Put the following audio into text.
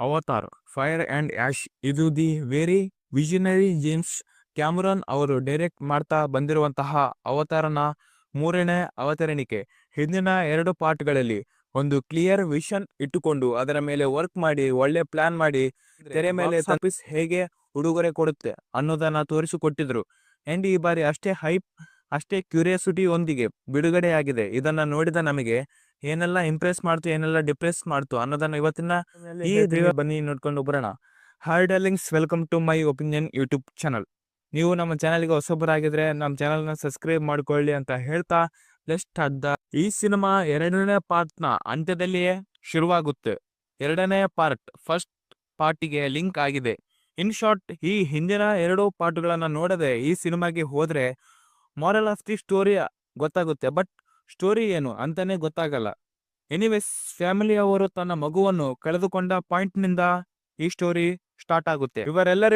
Avatar fire and ಆಶ್ ಇದು the very visionary James Cameron ಅವರು direct ಮಾಡ್ತಾ ಬಂದಿರುವಂತಹ ಅವತಾರನ ಮೂರನೇ ಅವತರಣಿಕೆ. ಹಿಂದಿನ 2 ಪಾರ್ಟ್ಗಳಲ್ಲಿ ಒಂದು ಕ್ಲಿಯರ್ ವಿಷನ್ ಇಟ್ಟುಕೊಂಡು ಅದರ ಮೇಲೆ ವರ್ಕ್ ಮಾಡಿ ಒಳ್ಳೆ ಪ್ಲಾನ್ ಮಾಡಿ ತೆರೆ ಮೇಲೆ ತಪ್ಪಿಸ್ ಹೇಗೆ ಉಡುಗೊರೆ ಕೊಡುತ್ತೆ ಅನ್ನೋದನ್ನ ತೋರಿಸಿಕೊಟ್ಟಿದ್ರು. ಅಂಡ್ ಈ ಬಾರಿ ಅಷ್ಟೇ ಹೈಪ್ ಅಷ್ಟೇ ಕ್ಯೂರಿಯಾಸಿಟಿ ಒಂದಿಗೆ ಬಿಡುಗಡೆಯಾಗಿದೆ. ಇದನ್ನ ನೋಡಿದ ನಮಗೆ ಏನೆಲ್ಲ ಇಂಪ್ರೆಸ್ ಮಾಡ್ತು ಏನೆಲ್ಲ ಡಿಪ್ರೆಸ್ ಮಾಡ್ತು ಅನ್ನೋದನ್ನ ಇವತ್ತಿನ ಈ ಬನ್ನಿ ನೋಡ್ಕೊಂಡು ಬರೋಣ. Hi darlings, welcome to my opinion YouTube channel. ನೀವು ನಮ್ಮ ಚಾನಲ್ಗೆ ಹೊಸಬರಾಗಿದ್ರೆ ನಮ್ಮ ಚಾನಲ್ನ ಸಬ್ಸ್ಕ್ರೈಬ್ ಮಾಡ್ಕೊಳ್ಳಿ ಅಂತ ಹೇಳ್ತಾ ಲೆಸ್ಟ್ ಅದ್ದ ಈ ಸಿನಿಮಾ 2ನೇ ಪಾರ್ಟ್ನ ಅಂತ್ಯದಲ್ಲಿಯೇ ಶುರುವಾಗುತ್ತೆ. 2ನೇ ಪಾರ್ಟ್ ಫಸ್ಟ್ ಪಾರ್ಟಿಗೆ ಲಿಂಕ್ ಆಗಿದೆ. ಇನ್ ಶಾರ್ಟ್, ಈ ಹಿಂದಿನ 2 ಪಾರ್ಟ್ಗಳನ್ನ ನೋಡದೆ ಈ ಸಿನಿಮಾಗೆ ಹೋದ್ರೆ ಮಾರಲ್ ಆಫ್ ದಿ ಸ್ಟೋರಿ ಗೊತ್ತಾಗುತ್ತೆ, ಬಟ್ ಸ್ಟೋರಿ ಏನು ಅಂತಾನೆ ಗೊತ್ತಾಗಲ್ಲ. ಎನಿವೇಸ್, ಫ್ಯಾಮಿಲಿ ಅವರು ತನ್ನ ಮಗುವನ್ನು ಕಳೆದುಕೊಂಡ ಪಾಯಿಂಟ್ ನಿಂದ ಈ ಸ್ಟೋರಿ ಸ್ಟಾರ್ಟ್ ಆಗುತ್ತೆ. ಇವರೆಲ್ಲರೂ